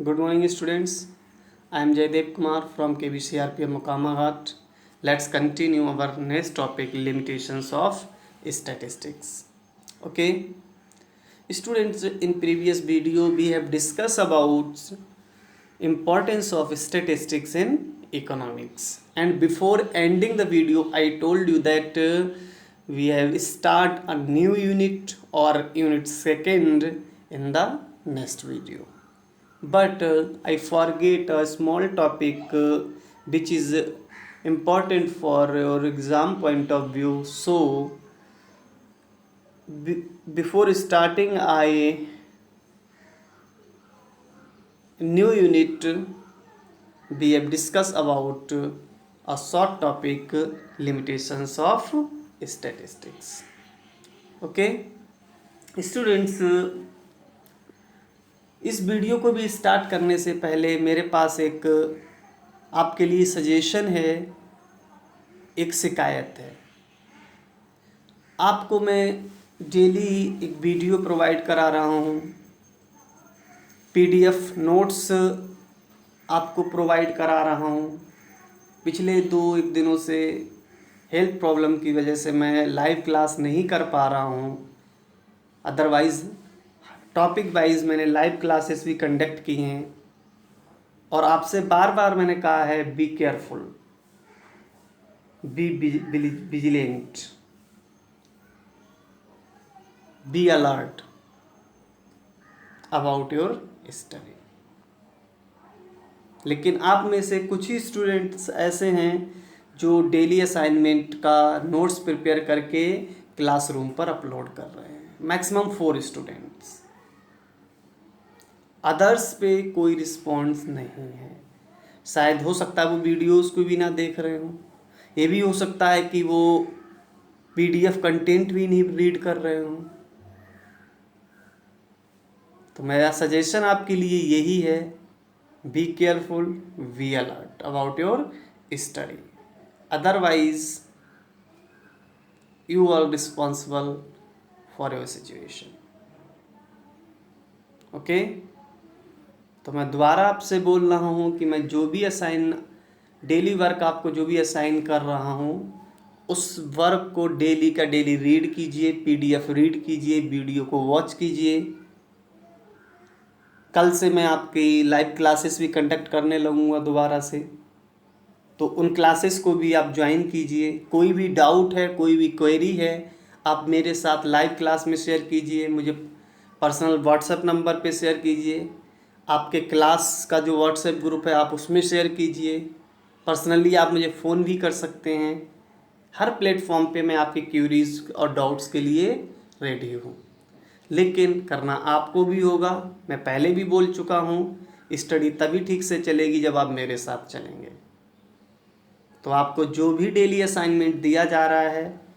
Good morning, students. I am Jaydev Kumar from KBCRPM Mokamaghat. Let's continue our next topic, limitations of statistics. Okay, students, in previous video we have discussed about importance of statistics in economics, and before ending the video I told you that we have start a new unit or unit second in the next video, but I forget a small topic which is important for your exam point of view. So before starting I new unit, we have discussed about a short topic, limitations of statistics. Okay students, इस video को भी start करने से पहले मेरे पास एक आपके लिए सजेशन है, एक शिकायत है। आपको मैं डेली एक वीडियो प्रोवाइड करा रहा हूँ, पीडीएफ नोट्स आपको प्रोवाइड करा रहा हूँ। पिछले 2-1 दिनों से हेल्थ प्रॉब्लम की वजह से मैं लाइव क्लास नहीं कर पा रहा हूँ, अदरवाइज़ टॉपिक वाइज मैंने लाइव क्लासेस भी कंडक्ट की हैं। और आपसे बार बार मैंने कहा है, be careful, be vigilant, B alert about your study. लेकिन आप में से कुछ ही स्टूडेंट्स ऐसे हैं जो डेली असाइनमेंट का नोट्स प्रिपेयर करके क्लासरूम पर अपलोड कर रहे हैं, मैक्सिमम 4 स्टूडेंट्स। अदर्स पे कोई रिस्पॉन्स नहीं है। शायद हो सकता है वो वीडियोस को भी ना देख रहे हो, ये भी हो सकता है कि वो पीडीएफ कंटेंट भी नहीं रीड कर रहे हो। तो मेरा सजेशन आपके लिए यही है, be careful, be alert about your study, otherwise you are responsible for your situation. Okay, तो मैं दोबारा आपसे बोल रहा हूँ कि मैं जो भी डेली वर्क आपको जो भी असाइन कर रहा हूँ, उस वर्क को डेली का डेली रीड कीजिए, पीडीएफ रीड कीजिए, वीडियो को वॉच कीजिए। कल से मैं आपकी लाइव क्लासेस भी कंडक्ट करने लगूँगा दोबारा से, तो उन क्लासेस को भी आप ज्वाइन कीजिए। कोई भी डाउट है, कोई भी क्वेरी है, आप मेरे साथ लाइव क्लास में शेयर कीजिए, मुझे पर्सनल व्हाट्सएप नंबर पे शेयर कीजिए। आपके क्लास का जो व्हाट्सएप ग्रुप है आप उसमें शेयर कीजिए। पर्सनली आप मुझे फ़ोन भी कर सकते हैं। हर प्लेटफॉर्म पे मैं आपकी क्यूरीज और डाउट्स के लिए रेडी हूँ, लेकिन करना आपको भी होगा। मैं पहले भी बोल चुका हूँ, स्टडी तभी ठीक से चलेगी जब आप मेरे साथ चलेंगे। तो आपको जो भी डेली असाइनमेंट दिया जा रहा है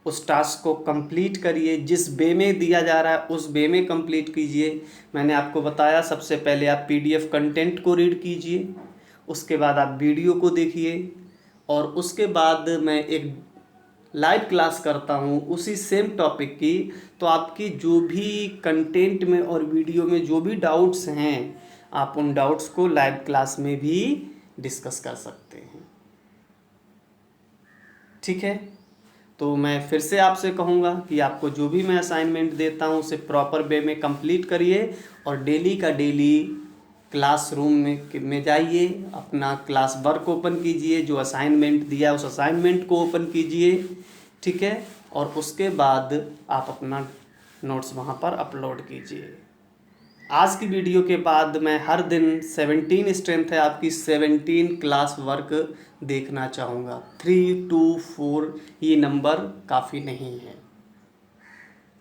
उस टास्क को कंप्लीट करिए। जिस वे में दिया जा रहा है उस वे में कंप्लीट कीजिए। मैंने आपको बताया, सबसे पहले आप पीडीएफ कंटेंट को रीड कीजिए, उसके बाद आप वीडियो को देखिए, और उसके बाद मैं एक लाइव क्लास करता हूँ उसी सेम टॉपिक की। तो आपकी जो भी कंटेंट में और वीडियो में जो भी डाउट्स हैं, आप उन डाउट्स को लाइव क्लास में भी डिस्कस कर सकते हैं। ठीक है, तो मैं फिर से आपसे कहूँगा कि आपको जो भी मैं असाइनमेंट देता हूँ उसे प्रॉपर वे में कंप्लीट करिए, और डेली का डेली क्लासरूम में जाइए, अपना क्लास वर्क ओपन कीजिए, जो असाइनमेंट दिया है उस असाइनमेंट को ओपन कीजिए। ठीक है, और उसके बाद आप अपना नोट्स वहाँ पर अपलोड कीजिए। आज की वीडियो के बाद मैं हर दिन 17 स्ट्रेंथ है आपकी, 17 क्लास वर्क देखना चाहूँगा। 3 to 4 ये नंबर काफ़ी नहीं है।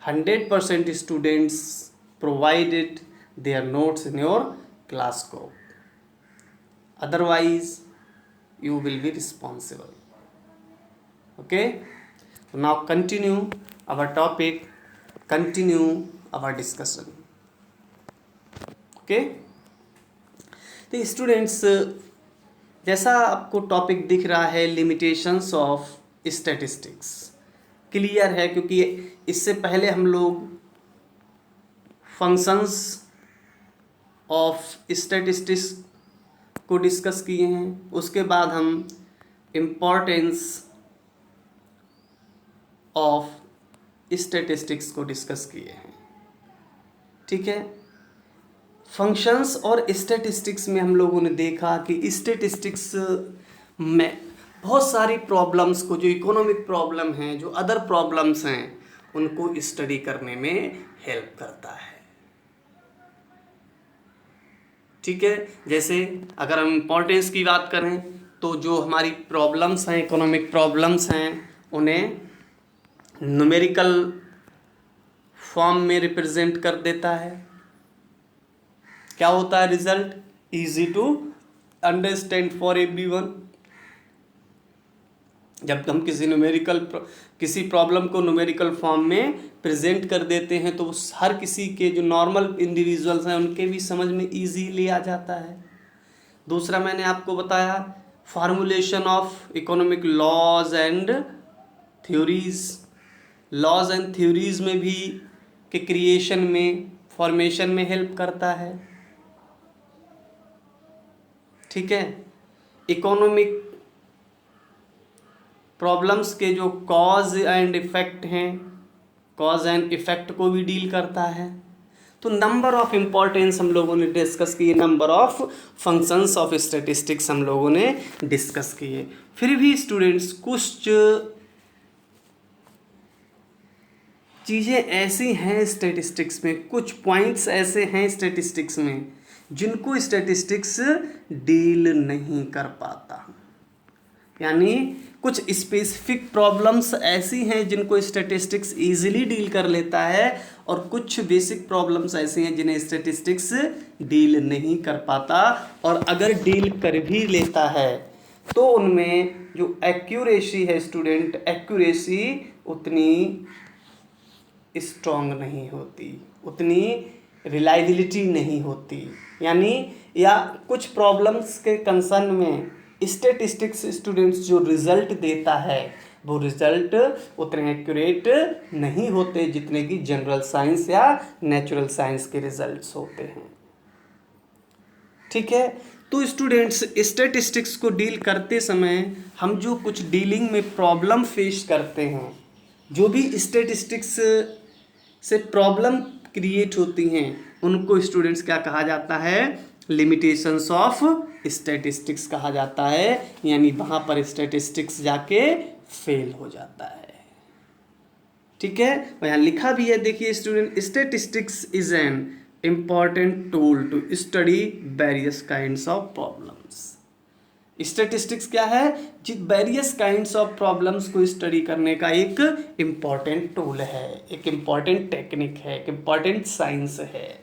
100% students provided there notes in your class को, otherwise you will be responsible. Okay, so now continue our topic, continue our discussion. Okay, तो स्टूडेंट्स, जैसा आपको टॉपिक दिख रहा है, लिमिटेशंस ऑफ स्टैटिस्टिक्स, क्लियर है, क्योंकि इससे पहले हम लोग फंक्शंस ऑफ स्टैटिस्टिक्स को डिस्कस किए हैं। उसके बाद हम इम्पोर्टेंस ऑफ स्टैटिस्टिक्स को डिस्कस किए हैं। ठीक है, फंक्शंस और स्टैटिस्टिक्स में हम लोगों ने देखा कि स्टैटिस्टिक्स में बहुत सारी प्रॉब्लम्स को, जो इकोनॉमिक प्रॉब्लम हैं, जो अदर प्रॉब्लम्स हैं, उनको स्टडी करने में हेल्प करता है। ठीक है, जैसे अगर हम इम्पोर्टेंस की बात करें तो जो हमारी प्रॉब्लम्स हैं, इकोनॉमिक प्रॉब्लम्स हैं, उन्हें न्यूमेरिकल फॉर्म में रिप्रेजेंट कर देता है। क्या होता है result? Easy to understand for everyone. जब हम किसी प्रॉब्लम को न्यूमेरिकल फॉर्म में प्रेजेंट कर देते हैं तो हर किसी के जो नॉर्मल इंडिविजुअल्स हैं उनके भी समझ में इजीली आ जाता है। दूसरा मैंने आपको बताया formulation of economic laws and theories. Laws and theories में भी के क्रिएशन में, फॉर्मेशन में हेल्प करता है। ठीक है, इकोनॉमिक प्रॉब्लम्स के जो कॉज एंड इफेक्ट हैं, कॉज एंड इफेक्ट को भी डील करता है। तो नंबर ऑफ इम्पॉर्टेंस हम लोगों ने डिस्कस किए, number of functions of statistics हम लोगों ने डिस्कस किए। फिर भी स्टूडेंट्स कुछ चीज़ें ऐसी हैं स्टैटिस्टिक्स में, कुछ पॉइंट्स ऐसे हैं स्टैटिस्टिक्स में जिनको स्टैटिस्टिक्स डील नहीं कर पाता। यानी कुछ स्पेसिफिक प्रॉब्लम्स ऐसी हैं जिनको स्टैटिस्टिक्स इजीली डील कर लेता है, और कुछ बेसिक प्रॉब्लम्स ऐसी हैं जिन्हें स्टैटिस्टिक्स डील नहीं कर पाता। और अगर डील कर भी लेता है तो उनमें जो एक्यूरेसी है स्टूडेंट, एक्यूरेसी उतनी स्ट्रॉन्ग नहीं होती, उतनी रिलायबिलिटी नहीं होती। यानी या कुछ प्रॉब्लम्स के कंसर्न में स्टैटिस्टिक्स स्टूडेंट्स जो रिजल्ट देता है वो रिजल्ट उतने एक्यूरेट नहीं होते जितने कि जनरल साइंस या नेचुरल साइंस के रिजल्ट्स होते हैं। ठीक है, तो स्टूडेंट्स स्टैटिस्टिक्स को डील करते समय हम जो कुछ डीलिंग में प्रॉब्लम फेस करते हैं, जो भी स्टैटिस्टिक्स से प्रॉब्लम क्रिएट होती हैं, उनको स्टूडेंट्स क्या कहा जाता है? लिमिटेशंस ऑफ स्टैटिस्टिक्स कहा जाता है। यानी वहाँ पर स्टैटिस्टिक्स जाके फेल हो जाता है। ठीक है, और यहाँ लिखा भी है, देखिए student, statistics is an important tool to study various kinds of problems. Statistics क्या है? वेरियस काइंड्स ऑफ प्रॉब्लम्स को स्टडी करने का एक इम्पॉर्टेंट टूल है, एक इम्पॉर्टेंट टेक्निक है, एक इम्पॉर्टेंट साइंस है।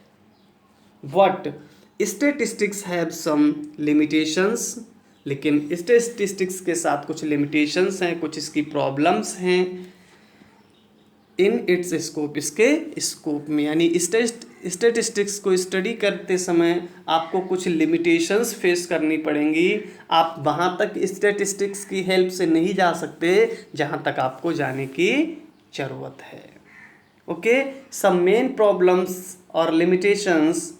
But statistics have some limitations, लेकिन स्टैटिस्टिक्स के साथ कुछ लिमिटेशंस हैं, कुछ इसकी प्रॉब्लम्स हैं इन इट्स स्कोप, इसके स्कोप में। यानी स्टैटिस्टिक्स को स्टडी करते समय आपको कुछ लिमिटेशंस फेस करनी पड़ेंगी। आप वहाँ तक स्टैटिस्टिक्स की हेल्प से नहीं जा सकते जहाँ तक आपको जाने की ज़रूरत है। ओके, सम मेन प्रॉब्लम्स और limitations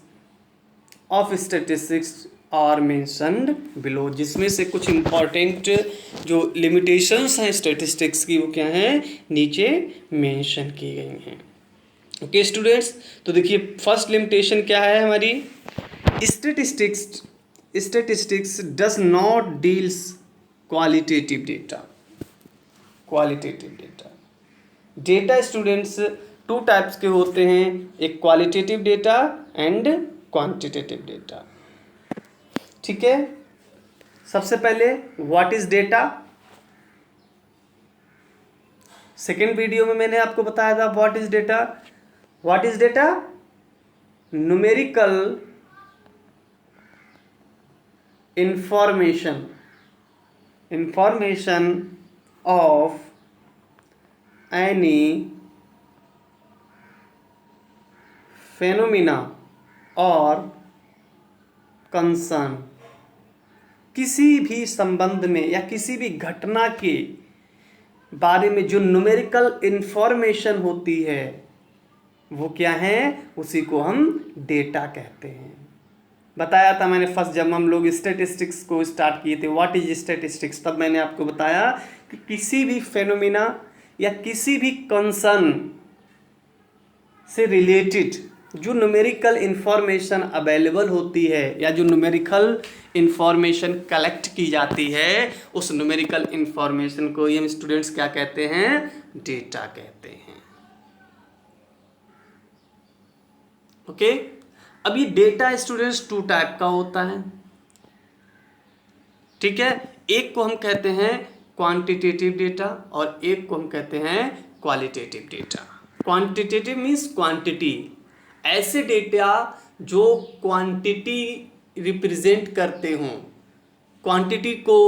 of statistics are mentioned below, जिसमें से कुछ इम्पॉर्टेंट जो लिमिटेशंस हैं स्टैटिस्टिक्स की वो क्या हैं? नीचे मेंशन की गई हैं। ओके स्टूडेंट्स, तो देखिए फर्स्ट लिमिटेशन क्या है हमारी? Statistics does not deals qualitative data. Qualitative data, data students two types के होते हैं, एक qualitative data and quantitative data. ठीक है, सबसे पहले what is data. Second video में मैंने आपको बताया था what is data. What is data? Numerical information of any phenomena और कंसर्न, किसी भी संबंध में या किसी भी घटना के बारे में जो न्यूमेरिकल इंफॉर्मेशन होती है वो क्या है? उसी को हम डेटा कहते हैं। बताया था मैंने फर्स्ट जब हम लोग स्टैटिस्टिक्स को स्टार्ट किए थे, व्हाट इज स्टैटिस्टिक्स, तब मैंने आपको बताया कि किसी भी फेनोमिना या किसी भी कंसर्न से रिलेटेड जो न्यूमेरिकल इंफॉर्मेशन अवेलेबल होती है या जो न्यूमेरिकल इंफॉर्मेशन कलेक्ट की जाती है, उस न्यूमेरिकल इंफॉर्मेशन को हम स्टूडेंट्स क्या कहते हैं, डेटा कहते हैं। ओके अब ये डेटा स्टूडेंट्स टू टाइप का होता है, ठीक है। एक को हम कहते हैं क्वांटिटेटिव डेटा और एक को हम कहते हैं qualitative data. Quantitative means quantity, ऐसे डेटा जो क्वांटिटी रिप्रेजेंट करते हों, क्वांटिटी को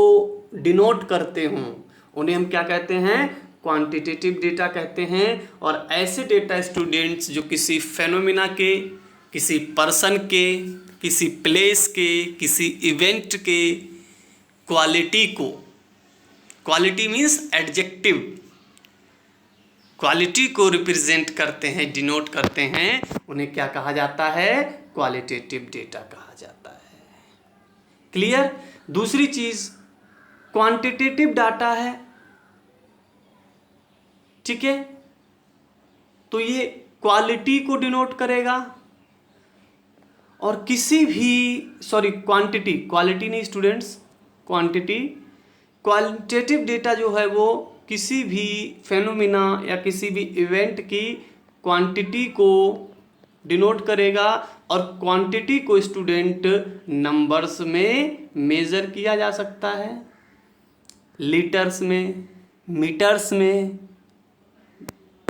डिनोट करते हों, उन्हें हम क्या कहते हैं, क्वांटिटेटिव डेटा कहते हैं। और ऐसे डेटा स्टूडेंट्स जो किसी फेनोमिना के, किसी पर्सन के, किसी प्लेस के, किसी इवेंट के क्वालिटी को, क्वालिटी मीन्स एडजेक्टिव, क्वालिटी को रिप्रेजेंट करते हैं, डिनोट करते हैं, उन्हें क्या कहा जाता है, क्वालिटेटिव डेटा कहा जाता है। क्लियर। दूसरी चीज क्वांटिटेटिव डाटा है, ठीक है, तो ये क्वालिटी को डिनोट करेगा और किसी भी क्वांटिटी, क्वालिटी नहीं स्टूडेंट्स, क्वांटिटी। क्वालिटेटिव डेटा जो है वो किसी भी फेनोमिना या किसी भी इवेंट की क्वांटिटी को डिनोट करेगा और क्वांटिटी को स्टूडेंट नंबर्स में मेजर किया जा सकता है, लीटर्स में, मीटर्स में,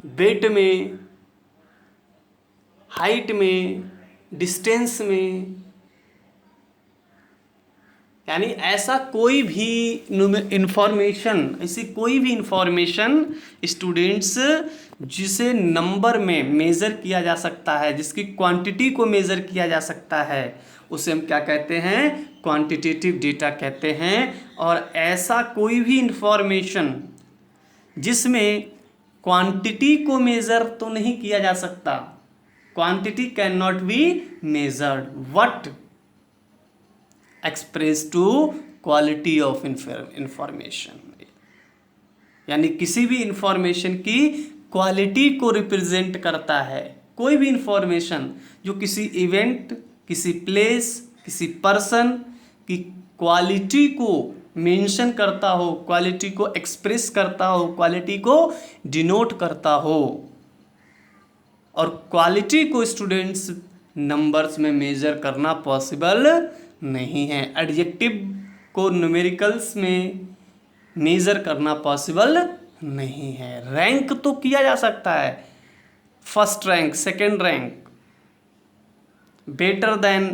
वेट में, हाइट में, डिस्टेंस में, यानी ऐसा कोई भी इंफॉर्मेशन, ऐसी कोई भी इंफॉर्मेशन स्टूडेंट्स जिसे नंबर में मेज़र किया जा सकता है, जिसकी क्वांटिटी को मेज़र किया जा सकता है, उसे हम क्या कहते हैं, क्वांटिटेटिव डेटा कहते हैं। और ऐसा कोई भी इंफॉर्मेशन जिसमें क्वांटिटी को मेज़र तो नहीं किया जा सकता, quantity can not be measured, what express to quality of information, यानी किसी भी इंफॉर्मेशन की क्वालिटी को रिप्रेजेंट करता है। कोई भी इंफॉर्मेशन जो किसी इवेंट, किसी प्लेस, किसी पर्सन की क्वालिटी को मेंशन करता हो, क्वालिटी को एक्सप्रेस करता हो, क्वालिटी को डिनोट करता हो, और क्वालिटी को स्टूडेंट्स नंबर्स में मेजर करना पॉसिबल नहीं है। एडजेक्टिव को न्यूमेरिकल्स में मेजर करना पॉसिबल नहीं है। रैंक तो किया जा सकता है, first rank, second rank, better than,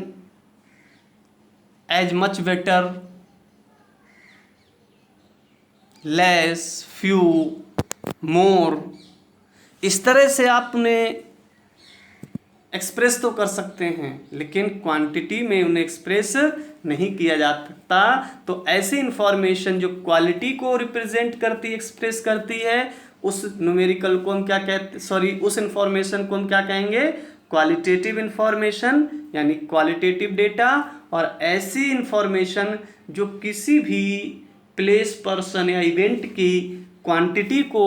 as much better, less, few, more, इस तरह से आप उन्हें एक्सप्रेस तो कर सकते हैं, लेकिन क्वांटिटी में उन्हें एक्सप्रेस नहीं किया जा सकता। तो ऐसी इंफॉर्मेशन जो क्वालिटी को रिप्रेजेंट करती, एक्सप्रेस करती है, उस न्यूमेरिकल को हम क्या कहते, उस इंफॉर्मेशन को हम क्या कहेंगे, क्वालिटेटिव इंफॉर्मेशन, यानी क्वालिटेटिव डेटा। और ऐसी इंफॉर्मेशन जो किसी भी प्लेस, पर्सन या इवेंट की क्वांटिटी को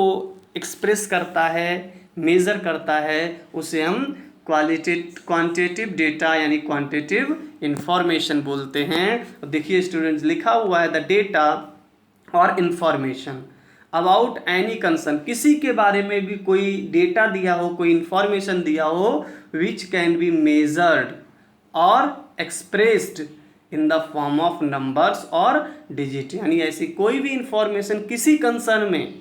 एक्सप्रेस करता है, मेजर करता है, उसे हम क्वांटिटेटिव डेटा यानी क्वांटिटेटिव इंफॉर्मेशन बोलते हैं। देखिए स्टूडेंट्स, लिखा हुआ है द डेटा और इंफॉर्मेशन अबाउट एनी कंसर्न, किसी के बारे में भी कोई डेटा दिया हो, कोई इंफॉर्मेशन दिया हो, विच कैन बी मेजर्ड और expressed in the form of numbers और डिजिट, यानी ऐसी कोई भी इंफॉर्मेशन किसी कंसर्न में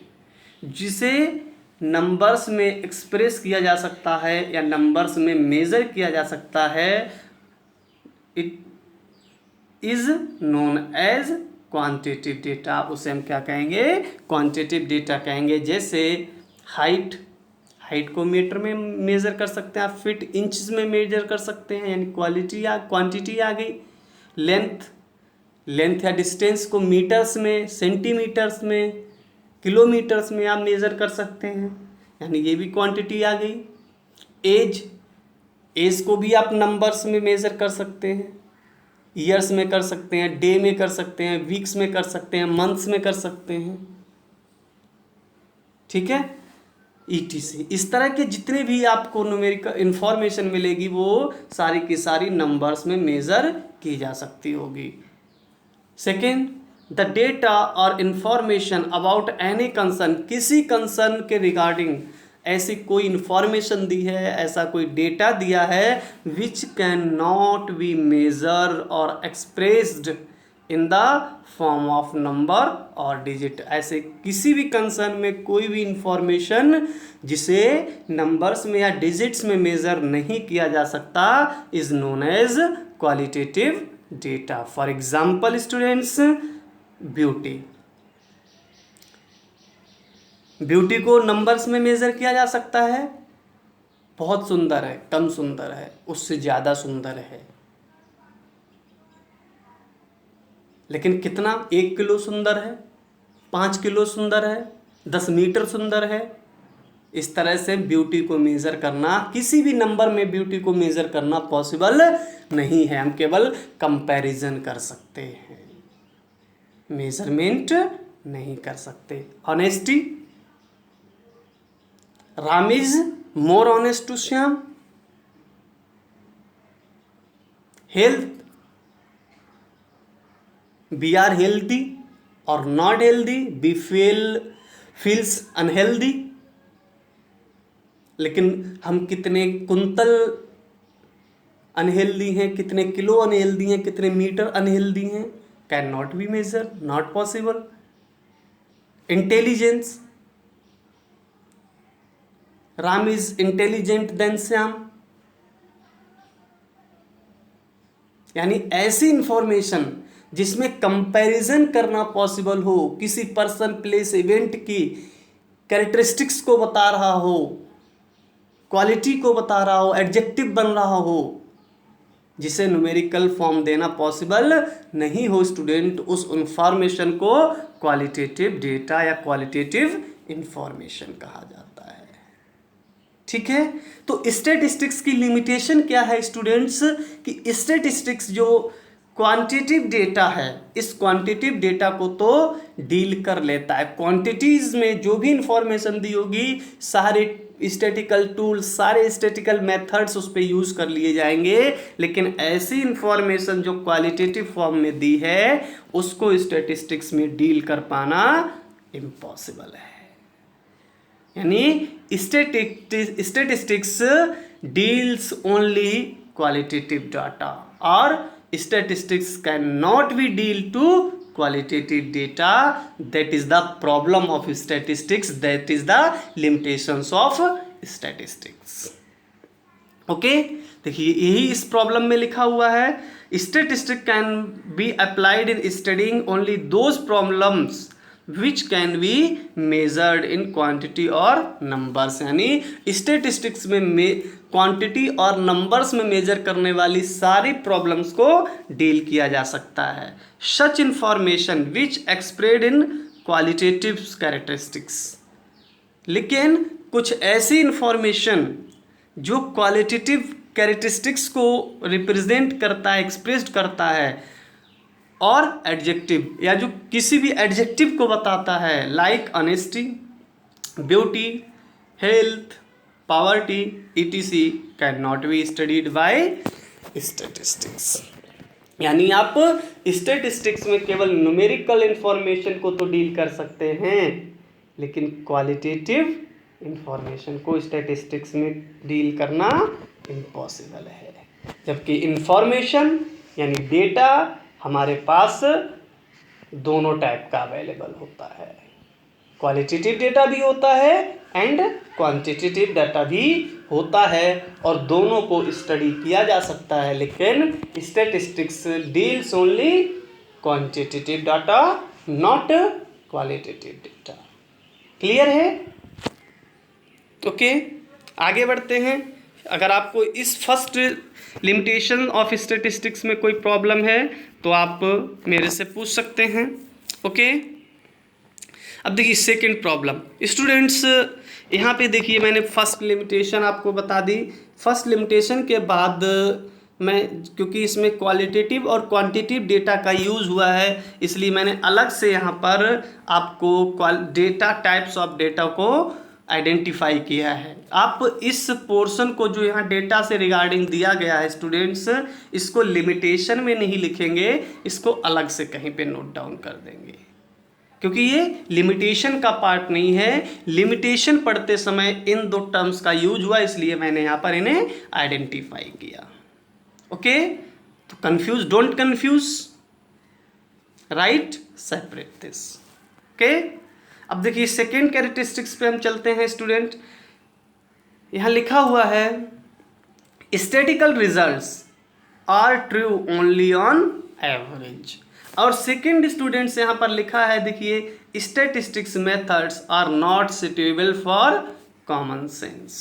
जिसे नंबर्स में एक्सप्रेस किया जा सकता है या नंबर्स में मेजर किया जा सकता है, it is known as quantitative data. उसे हम क्या कहेंगे, क्वांटिटेटिव डेटा कहेंगे। जैसे हाइट को मीटर में मेजर कर सकते हैं आप, फीट इंच में मेजर कर सकते हैं, यानी क्वांटिटी आ गई। लेंथ या डिस्टेंस को मीटर्स में, सेंटीमीटर्स में, किलोमीटर्स में आप मेज़र कर सकते हैं, यानी ये भी क्वांटिटी आ गई। एज को भी आप नंबर्स में मेज़र कर सकते हैं, ईयर्स में कर सकते हैं, डे में कर सकते हैं, वीक्स में कर सकते हैं, मंथ्स में कर सकते हैं, ठीक है, ETC। इस तरह के जितने भी आपको न्यूमेरिकल इंफॉर्मेशन मिलेगी वो सारी की सारी नंबर्स में मेज़र की जा सकती होगी। सेकेंड, द डेटा और इंफॉर्मेशन अबाउट एनी कंसर्न, किसी कंसर्न के रिगार्डिंग ऐसी कोई इंफॉर्मेशन दी है, ऐसा कोई डेटा दिया है which can not be measure और expressed in the form of number और डिजिट। ऐसे किसी भी कंसर्न में कोई भी इंफॉर्मेशन जिसे नंबर्स में या डिजिट्स में मेजर नहीं किया जा सकता is known as qualitative data. For example students, beauty, beauty को नंबर्स में मेजर किया जा सकता है, बहुत सुंदर है, कम सुंदर है, उससे ज़्यादा सुंदर है, लेकिन कितना, 1 किलो सुंदर है, 5 किलो सुंदर है, 10 मीटर सुंदर है। इस तरह से ब्यूटी को मेज़र करना, किसी भी नंबर में ब्यूटी को मेज़र करना पॉसिबल नहीं है। हम केवल कंपैरिजन कर सकते हैं, मेजरमेंट नहीं कर सकते। Honesty, Ram is more honest to Shyam. Health, we are healthy और not healthy, we feels unhealthy. लेकिन हम कितने कुंतल अनहेल्दी हैं, कितने किलो अनहेल्दी हैं, कितने मीटर अनहेल्दी हैं, can not be measure, not possible. Intelligence, Ram is intelligent then Shyam. यानी ऐसी इंफॉर्मेशन जिसमें कंपैरिजन करना पॉसिबल हो, किसी पर्सन, प्लेस, इवेंट की कैरेक्टरिस्टिक्स को बता रहा हो, क्वालिटी को बता रहा हो, एडजेक्टिव बन रहा हो, जिसे न्यूमेरिकल फॉर्म देना पॉसिबल नहीं हो स्टूडेंट, उस इंफॉर्मेशन को क्वालिटेटिव डेटा या क्वालिटेटिव इंफॉर्मेशन कहा जाता है। ठीक है, तो स्टैटिस्टिक्स की लिमिटेशन क्या है स्टूडेंट्स, कि स्टैटिस्टिक्स जो क्वांटिटिव डेटा है, इस क्वांटिटिव डेटा को तो डील कर लेता है। क्वांटिटीज में जो भी इंफॉर्मेशन दी होगी, सारे स्टैटिकल टूल्स, सारे स्टैटिकल मेथड्स उस पर यूज कर लिए जाएंगे, लेकिन ऐसी इंफॉर्मेशन जो क्वालिटेटिव फॉर्म में दी है उसको स्टैटिस्टिक्स में डील कर पाना इम्पॉसिबल है। यानी statistics deals only qualitative data और statistics cannot be deal to qualitative data. That is the problem of statistics, that is the limitations of statistics. Okay, देखिए यही इस प्रॉब्लम में लिखा हुआ है, statistics can be applied in studying only those problems which can be measured in quantity और numbers। यानी statistics में क्वांटिटी और नंबर्स में मेजर करने वाली सारी प्रॉब्लम्स को डील किया जा सकता है। सच information which एक्सप्रेड in qualitative characteristics, लेकिन कुछ ऐसी इंफॉर्मेशन जो क्वालिटेटिव कैरेक्टरिस्टिक्स को रिप्रेजेंट करता है, एक्सप्रेस्ड करता है, और एडजेक्टिव या जो किसी भी एडजेक्टिव को बताता है, like honesty, beauty, health, poverty, etc. cannot be studied by statistics। यानी आप स्टैटिस्टिक्स में केवल न्यूमेरिकल इंफॉर्मेशन को तो डील कर सकते हैं, लेकिन क्वालिटेटिव इंफॉर्मेशन को स्टैटिस्टिक्स में डील करना इम्पॉसिबल है। जबकि इंफॉर्मेशन यानी डेटा हमारे पास दोनों टाइप का अवेलेबल होता है, क्वालिटेटिव डेटा भी होता है एंड क्वांटिटेटिव डाटा भी होता है, और दोनों को स्टडी किया जा सकता है, लेकिन statistics deals only quantitative data, not qualitative data. Clear है? ओके, आगे बढ़ते हैं। अगर आपको इस फर्स्ट लिमिटेशन ऑफ स्टैटिस्टिक्स में कोई प्रॉब्लम है तो आप मेरे से पूछ सकते हैं। ओके, अब देखिए सेकंड प्रॉब्लम स्टूडेंट्स, यहाँ पे देखिए मैंने फर्स्ट लिमिटेशन आपको बता दी। फर्स्ट लिमिटेशन के बाद मैं, क्योंकि इसमें क्वालिटेटिव और क्वांटिटेटिव डेटा का यूज़ हुआ है, इसलिए मैंने अलग से यहाँ पर आपको डेटा, टाइप्स ऑफ डेटा को आइडेंटिफाई किया है। आप इस पोर्शन को जो यहाँ डेटा से रिगार्डिंग दिया गया है स्टूडेंट्स, इसको लिमिटेशन में नहीं लिखेंगे, इसको अलग से कहीं पे नोट डाउन कर देंगे, क्योंकि ये लिमिटेशन का पार्ट नहीं है। लिमिटेशन पढ़ते समय इन दो टर्म्स का यूज हुआ, इसलिए मैंने यहाँ पर इन्हें आइडेंटिफाई किया। ओके, तो confuse, don't confuse, right, separate this. Okay, अब देखिए सेकेंड कैरेक्टरिस्टिक्स पे हम चलते हैं स्टूडेंट। यहां लिखा हुआ है statistical results are true only on average, और सेकेंड स्टूडेंट्स यहां पर लिखा है, देखिए statistics methods are not suitable for common sense.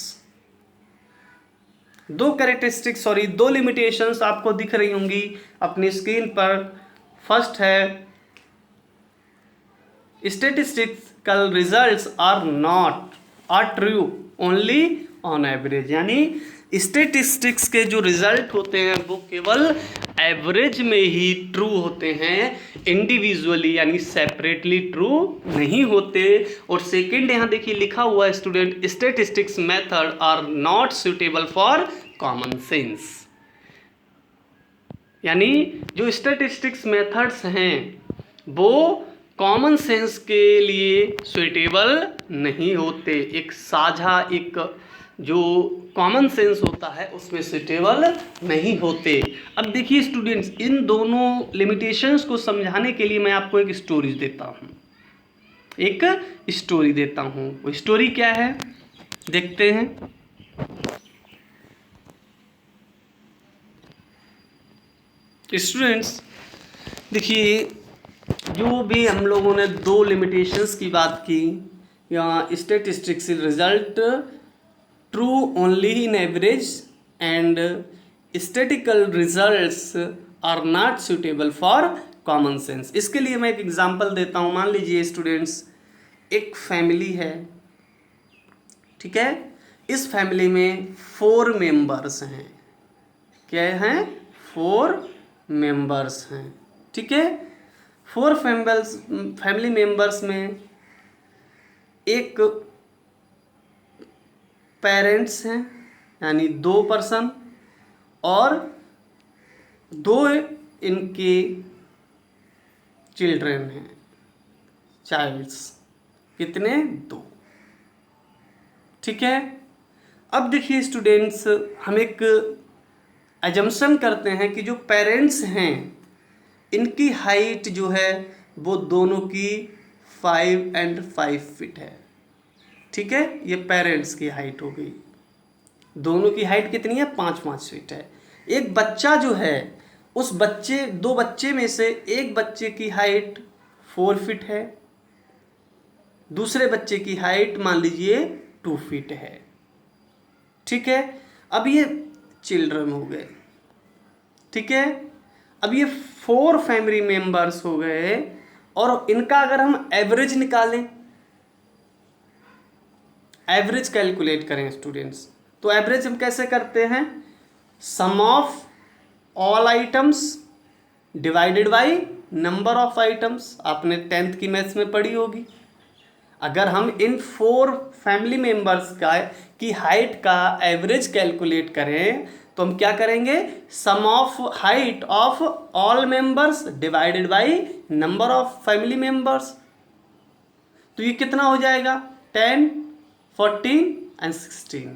दो कैरेक्टरिस्टिक्स, सॉरी दो लिमिटेशंस आपको दिख रही होंगी अपनी स्क्रीन पर। फर्स्ट है statistical results are true only on average, यानी स्टैटिस्टिक्स के जो रिजल्ट होते हैं वो केवल एवरेज में ही ट्रू होते हैं, इंडिविजुअली यानी सेपरेटली ट्रू नहीं होते। और सेकंड यहाँ देखिए लिखा हुआ है student, statistics method are not suitable for common sense, यानी जो स्टैटिस्टिक्स मेथड्स हैं वो कॉमन सेंस के लिए सुटेबल नहीं होते, एक साझा, एक जो कॉमन सेंस होता है उसमें सुटेबल नहीं होते। अब देखिए स्टूडेंट्स, इन दोनों लिमिटेशंस को समझाने के लिए मैं आपको एक स्टोरी देता हूँ, एक स्टोरी देता हूँ। वो स्टोरी क्या है देखते हैं। स्टूडेंट्स देखिए, जो भी हम लोगों ने दो लिमिटेशंस की बात की, या statistics result true only in average and statistical results are not suitable for common sense, इसके लिए मैं एक एग्जांपल देता हूँ। मान लीजिए स्टूडेंट्स, एक फैमिली है, ठीक है, इस फैमिली में 4 मेंबर्स हैं। क्या हैं? 4 मेंबर्स हैं, ठीक है। 4 फैमिली मेंबर्स में एक पेरेंट्स हैं, यानी 2 पर्सन, और 2 इनके चिल्ड्रन हैं, चाइल्ड्स। कितने? 2, ठीक है। अब देखिए स्टूडेंट्स, हम एक एजम्पशन करते हैं कि जो पेरेंट्स हैं इनकी हाइट जो है वो दोनों की 5 और 5 फीट है, ठीक है। ये पेरेंट्स की हाइट हो गई, दोनों की हाइट कितनी है? 5-5 फीट है। एक बच्चा जो है, उस बच्चे, 2 बच्चे में से एक बच्चे की हाइट 4 फीट है, दूसरे बच्चे की हाइट मान लीजिए 2 फीट है, ठीक है। अब ये चिल्ड्रन हो गए, ठीक है। अब ये 4 फैमिली मेंबर्स हो गए, और इनका अगर हम एवरेज निकालें, एवरेज कैलकुलेट करें स्टूडेंट्स, तो एवरेज हम कैसे करते हैं? Sum of all items divided by number of items. आपने 10th की मैथ्स में पढ़ी होगी। अगर हम इन 4 फैमिली मेंबर्स की हाइट का एवरेज कैलकुलेट करें तो हम क्या करेंगे? Sum of height of all members divided by number of family members. तो ये कितना हो जाएगा? 10, 14 एंड 16।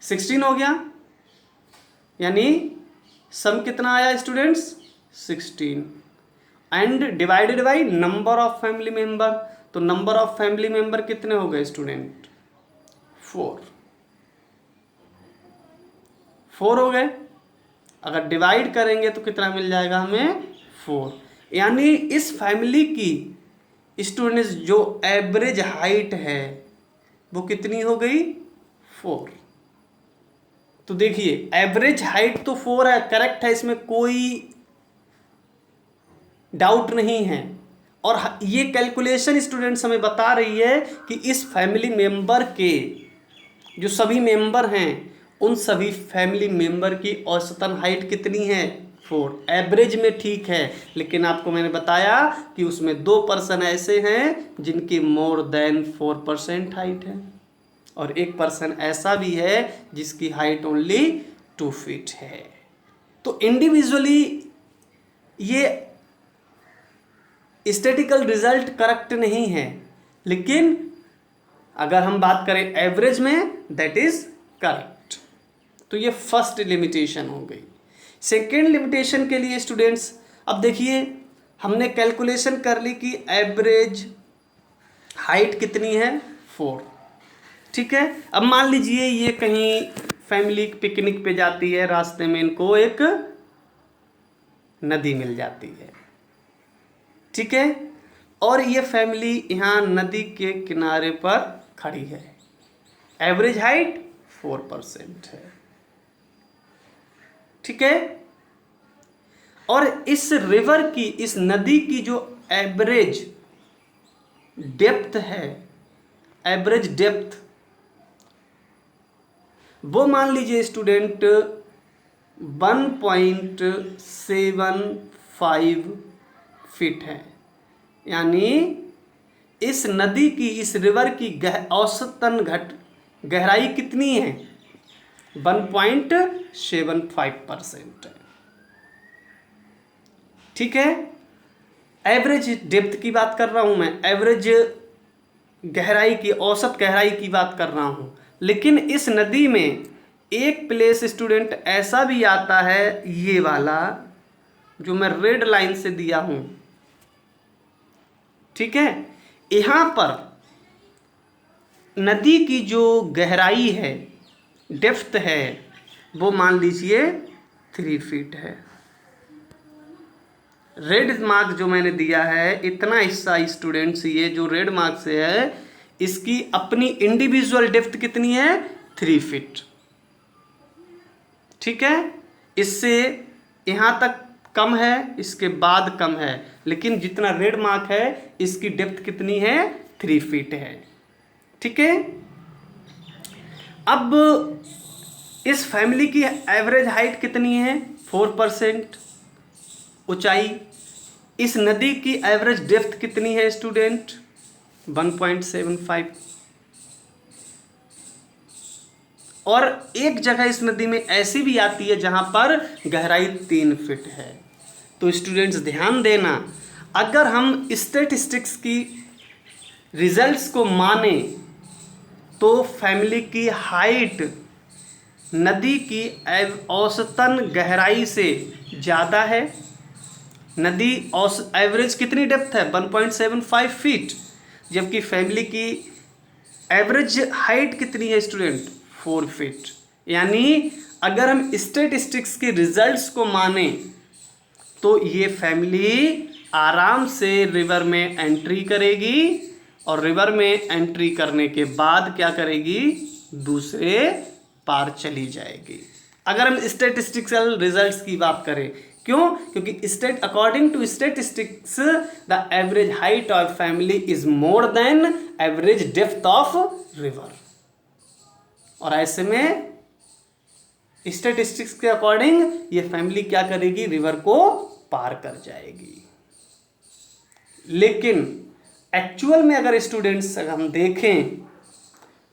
16 हो गया, यानी सम कितना आया students? 16, and divided by number of family member. तो नंबर ऑफ फैमिली मेंबर कितने हो गए स्टूडेंट? 4 हो गए। अगर डिवाइड करेंगे तो कितना मिल जाएगा हमें? 4। यानी इस फैमिली की स्टूडेंट्स जो एवरेज हाइट है वो कितनी हो गई? 4। तो देखिए एवरेज हाइट तो 4 है, करेक्ट है, इसमें कोई डाउट नहीं है। और ये कैलकुलेशन स्टूडेंट्स हमें बता रही है कि इस फैमिली मेंबर के जो सभी मेंबर हैं उन सभी फैमिली मेंबर की औसतन हाइट कितनी है? 4। एवरेज में ठीक है, लेकिन आपको मैंने बताया कि उसमें 2% ऐसे हैं जिनकी मोर देन 4% हाइट है, और 1% ऐसा भी है जिसकी हाइट ओनली 2 फीट है। तो इंडिविजुअली ये स्टैटिकल रिजल्ट करेक्ट नहीं है, लेकिन अगर हम बात करें एवरेज में दैट इज करेक्ट। तो ये फर्स्ट लिमिटेशन हो गई। सेकेंड लिमिटेशन के लिए स्टूडेंट्स, अब देखिए हमने कैलकुलेशन कर ली कि एवरेज हाइट कितनी है? 4। ठीक है। अब मान लीजिए ये कहीं फैमिली पिकनिक पे जाती है, रास्ते में इनको एक नदी मिल जाती है, ठीक है, और ये फैमिली यहाँ नदी के किनारे पर खड़ी है। एवरेज हाइट 4% है, ठीक है। और इस रिवर की, इस नदी की जो एवरेज डेप्थ है, एवरेज डेप्थ, वो मान लीजिए स्टूडेंट 1.75 फीट है। यानी इस नदी की, इस रिवर की औसतन गहराई कितनी है? 1.75% है, ठीक है। एवरेज डेप्थ की बात कर रहा हूं मैं, एवरेज गहराई की, औसत गहराई की बात कर रहा हूं। लेकिन इस नदी में एक प्लेस स्टूडेंट ऐसा भी आता है, ये वाला जो मैं रेड लाइन से दिया हूं, ठीक है। यहां पर नदी की जो गहराई है, डेप्थ है, वो मान लीजिए 3 फीट है। रेड मार्क जो मैंने दिया है, इतना हिस्सा स्टूडेंट्स, ये जो रेड मार्क से है, इसकी अपनी इंडिविजुअल डेप्थ कितनी है? 3 फीट, ठीक है। इससे यहां तक कम है, इसके बाद कम है, लेकिन जितना रेड मार्क है इसकी डेप्थ कितनी है? 3 फीट है, ठीक है। अब इस फैमिली की एवरेज हाइट कितनी है? 4% ऊंचाई। इस नदी की एवरेज डेप्थ कितनी है स्टूडेंट? 1.75। और एक जगह इस नदी में ऐसी भी आती है जहां पर गहराई 3 फीट है। तो स्टूडेंट्स ध्यान देना, अगर हम स्टैटिस्टिक्स की रिजल्ट्स को माने तो फैमिली की हाइट नदी की औसतन गहराई से ज़्यादा है। नदी एवरेज कितनी डेप्थ है? 1.75 फीट, जबकि फैमिली की एवरेज हाइट कितनी है स्टूडेंट? 4 फीट। यानी अगर हम स्टैटिस्टिक्स के रिजल्ट्स को माने तो ये फैमिली आराम से रिवर में एंट्री करेगी, और रिवर में एंट्री करने के बाद क्या करेगी? दूसरे पार चली जाएगी। अगर हम स्टैटिस्टिकल रिजल्ट्स की बात करें, क्यों? क्योंकि according to statistics the average height of family is more than average depth of river. और ऐसे में स्टैटिस्टिक्स के अकॉर्डिंग ये फैमिली क्या करेगी? रिवर को पार कर जाएगी। लेकिन एक्चुअल में अगर स्टूडेंट्स हम देखें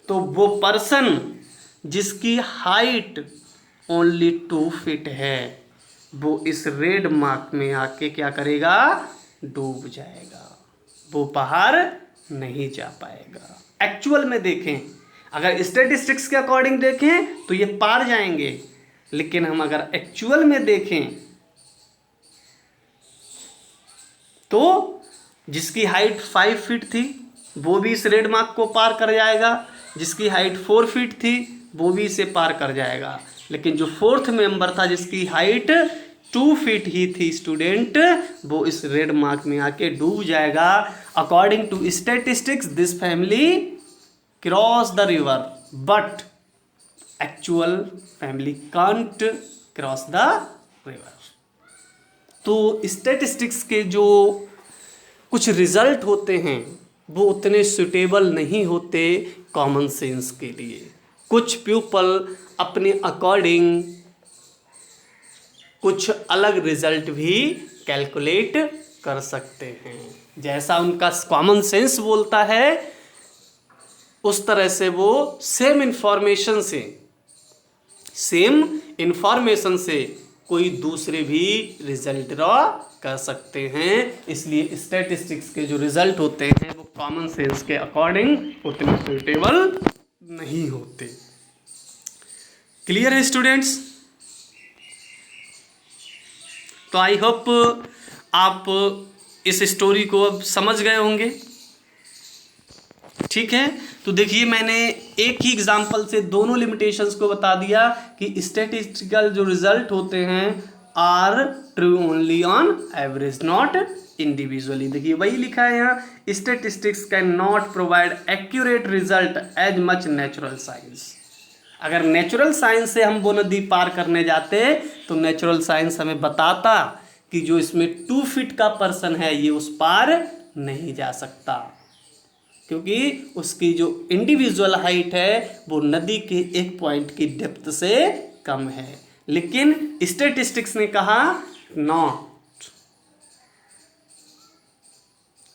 तो वो पर्सन जिसकी हाइट ओनली 2 फीट है, वो इस रेड मार्क में आके क्या करेगा? डूब जाएगा, वो बाहर नहीं जा पाएगा। एक्चुअल में देखें, अगर स्टैटिस्टिक्स के अकॉर्डिंग देखें तो ये पार जाएंगे, लेकिन हम अगर एक्चुअल में देखें तो जिसकी हाइट 5 फीट थी वो भी इस रेड मार्क को पार कर जाएगा, जिसकी हाइट 4 फीट थी वो भी इसे पार कर जाएगा, लेकिन जो 4th मेंबर था जिसकी हाइट 2 फीट ही थी स्टूडेंट, वो इस रेड मार्क में आके डूब जाएगा। According to statistics this family cross the river, but actual family can't cross the river. तो स्टैटिस्टिक्स के जो कुछ रिजल्ट होते हैं वो उतने सुटेबल नहीं होते कॉमन सेंस के लिए। कुछ प्यूपल अपने अकॉर्डिंग कुछ अलग रिजल्ट भी कैलकुलेट कर सकते हैं। जैसा उनका कॉमन सेंस बोलता है उस तरह से वो सेम इंफॉर्मेशन से कोई दूसरे भी रिजल्ट ड्रॉ कर सकते हैं। इसलिए स्टैटिस्टिक्स के जो रिजल्ट होते हैं वो कॉमन सेंस के अकॉर्डिंग उतने सुटेबल नहीं होते। क्लियर है स्टूडेंट्स? तो आई होप आप इस स्टोरी को अब समझ गए होंगे। ठीक है, तो देखिए मैंने एक ही एग्जांपल से दोनों लिमिटेशंस को बता दिया कि स्टैटिस्टिकल जो रिजल्ट होते हैं are true only on average not individually. देखिए वही लिखा है यहाँ, statistics can not provide accurate result as much natural science. अगर नेचुरल साइंस से हम वो नदी पार करने जाते तो नेचुरल साइंस हमें बताता कि जो इसमें 2 फीट का पर्सन है ये उस पार नहीं जा सकता, क्योंकि उसकी जो इंडिविजुअल हाइट है वो नदी के एक पॉइंट की डेप्थ से कम है। लेकिन स्टैटिस्टिक्स ने कहा not,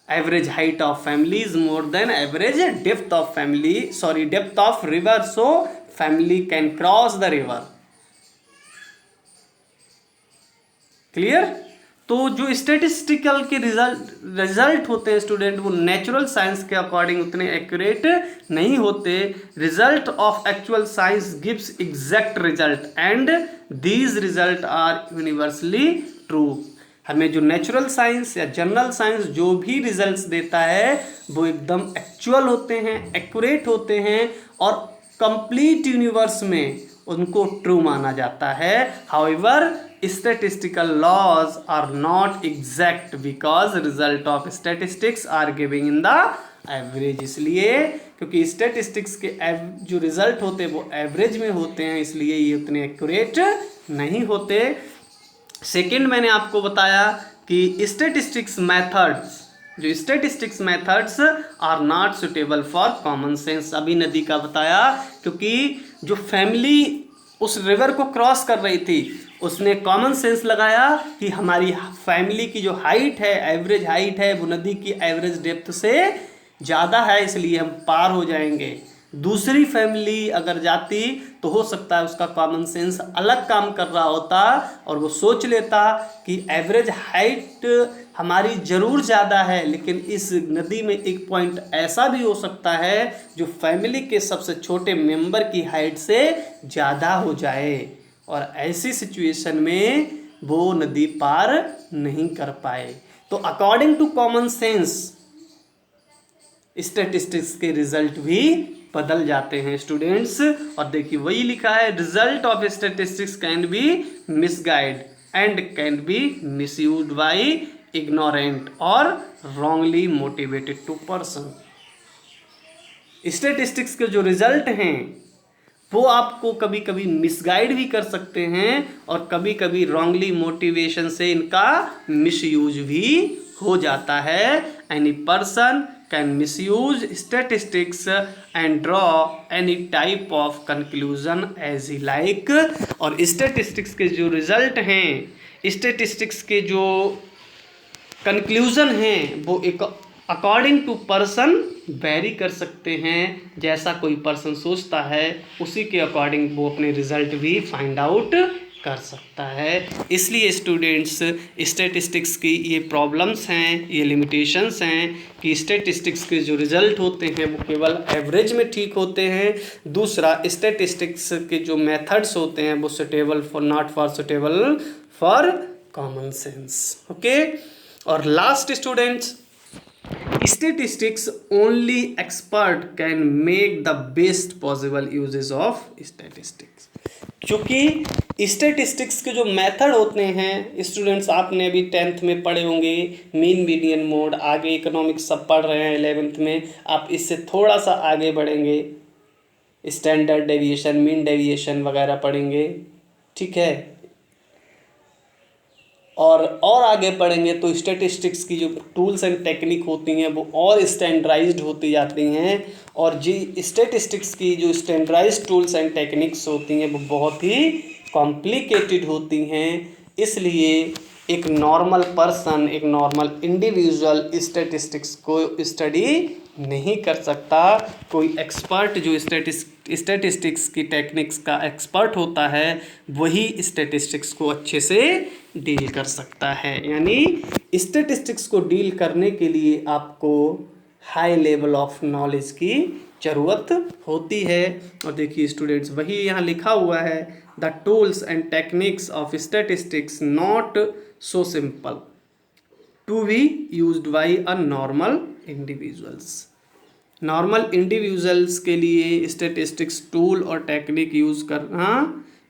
average height of family is more than average depth of depth of river, so family can cross the river. Clear? तो जो स्टैटिस्टिकल के रिजल्ट होते हैं स्टूडेंट वो नेचुरल साइंस के अकॉर्डिंग उतने एक्यूरेट नहीं होते। Result of actual science gives exact result and these result are universally true. हमें जो नेचुरल साइंस या जनरल साइंस जो भी रिजल्ट्स देता है वो एकदम एक्चुअल होते हैं, एक्यूरेट होते हैं और कंप्लीट यूनिवर्स में उनको ट्रू माना जाता है। However statistical laws are not exact because result of statistics are giving in the average। इसलिए क्योंकि statistics के जो रिजल्ट होते हैं वो एवरेज में होते हैं, इसलिए ये उतने एक्यूरेट नहीं होते। सेकंड मैंने आपको बताया कि statistics methods are not suitable for common sense. अभी नदी का बताया, क्योंकि जो फैमिली उस रिवर को क्रॉस कर रही थी उसने कॉमन सेंस लगाया कि हमारी फैमिली की जो हाइट है, एवरेज हाइट है, वो नदी की एवरेज डेप्थ से ज़्यादा है, इसलिए हम पार हो जाएंगे। दूसरी फैमिली अगर जाती तो हो सकता है उसका कॉमन सेंस अलग काम कर रहा होता और वो सोच लेता कि एवरेज हाइट हमारी ज़रूर ज़्यादा है, लेकिन इस नदी में एक पॉइंट ऐसा भी हो सकता है जो फैमिली के सबसे छोटे मेंबर की हाइट से ज़्यादा हो जाए, और ऐसी सिचुएशन में वो नदी पार नहीं कर पाए। तो according to common sense statistics के रिजल्ट भी बदल जाते हैं स्टूडेंट्स। और देखिए वही लिखा है, result of statistics can be misguide and can be misused by ignorant और wrongly motivated to person. Statistics के जो रिजल्ट हैं वो आपको कभी कभी मिसगाइड भी कर सकते हैं और कभी कभी रॉन्गली मोटिवेशन से इनका मिसयूज भी हो जाता है। Any person can misuse statistics and draw any type of conclusion as he like. और स्टैटिस्टिक्स के जो रिजल्ट हैं, स्टैटिस्टिक्स के जो कंक्लूजन हैं वो एक अकॉर्डिंग टू पर्सन वेरी कर सकते हैं। जैसा कोई पर्सन सोचता है उसी के अकॉर्डिंग वो अपने रिजल्ट भी फाइंड आउट कर सकता है। इसलिए स्टूडेंट्स स्टैटिस्टिक्स की ये प्रॉब्लम्स हैं, ये लिमिटेशंस हैं कि स्टैटिस्टिक्स के जो रिजल्ट होते हैं वो केवल एवरेज में ठीक होते हैं। दूसरा, स्टैटिस्टिक्स के जो मेथड्स होते हैं वो suitable for not for suitable for common sense. Okay, और last students, statistics only expert can make the best possible uses of statistics. क्योंकि स्टैटिस्टिक्स के जो मेथड होते हैं स्टूडेंट्स, आपने अभी 10th में पढ़े होंगे, मीन मीडियन मोड, आगे इकोनॉमिक्स सब पढ़ रहे हैं 11th में, आप इससे थोड़ा सा आगे बढ़ेंगे, स्टैंडर्ड डेविएशन, मीन डेविएशन वगैरह पढ़ेंगे, ठीक है। और आगे पढ़ेंगे तो स्टैटिस्टिक्स की जो टूल्स एंड टेक्निक होती हैं वो और स्टैंडर्डाइज्ड होती जाती हैं, और जी स्टैटिस्टिक्स की जो स्टैंडर्डाइज्ड टूल्स एंड टेक्निक्स होती हैं वो बहुत ही कॉम्प्लिकेटेड होती हैं। इसलिए एक नॉर्मल पर्सन, एक नॉर्मल इंडिविजुअल स्टैटिस्टिक्स को स्टडी नहीं कर सकता। कोई एक्सपर्ट जो स्टैटिस्टिक्स की टेक्निक्स का एक्सपर्ट होता है वही स्टैटिस्टिक्स को अच्छे से डील कर सकता है। यानी स्टैटिस्टिक्स को डील करने के लिए आपको हाई लेवल ऑफ नॉलेज की ज़रूरत होती है। और देखिए स्टूडेंट्स, वही यहाँ लिखा हुआ है, the tools and techniques of statistics not so simple to be used by a normal individuals. Normal individuals के लिए स्टैटिस्टिक्स टूल और टेक्निक यूज़ करना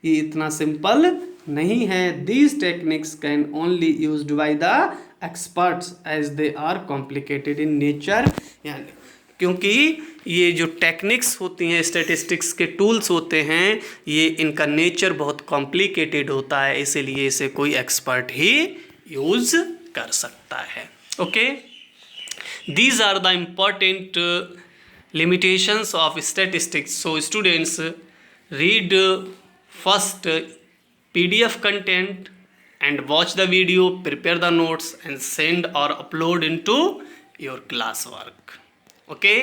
ये इतना सिंपल नहीं है। These techniques can only used by the experts as they are complicated in nature. यानी क्योंकि ये जो टेक्निक्स होती हैं, स्टैटिस्टिक्स के टूल्स होते हैं, ये इनका नेचर बहुत कॉम्प्लिकेटेड होता है, इसीलिए इसे कोई एक्सपर्ट ही यूज़ कर सकता है। Okay, these are the important limitations of statistics. So students, read first PDF content and watch the video, prepare the notes and send or upload into your classwork. Okay,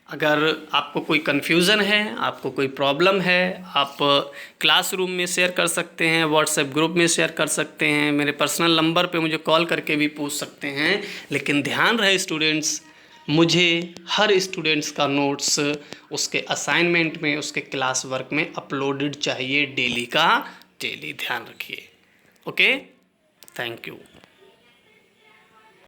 अगर आपको कोई confusion है, आपको कोई problem है, आप classroom में share कर सकते हैं, व्हाट्सएप ग्रुप में शेयर कर सकते हैं, मेरे पर्सनल नंबर पे मुझे कॉल करके भी पूछ सकते हैं। लेकिन ध्यान रहे स्टूडेंट्स, मुझे हर स्टूडेंट्स का नोट्स उसके असाइनमेंट में, उसके क्लास वर्क में अपलोडेड चाहिए, डेली का डेली। ध्यान रखिए। Okay, thank you.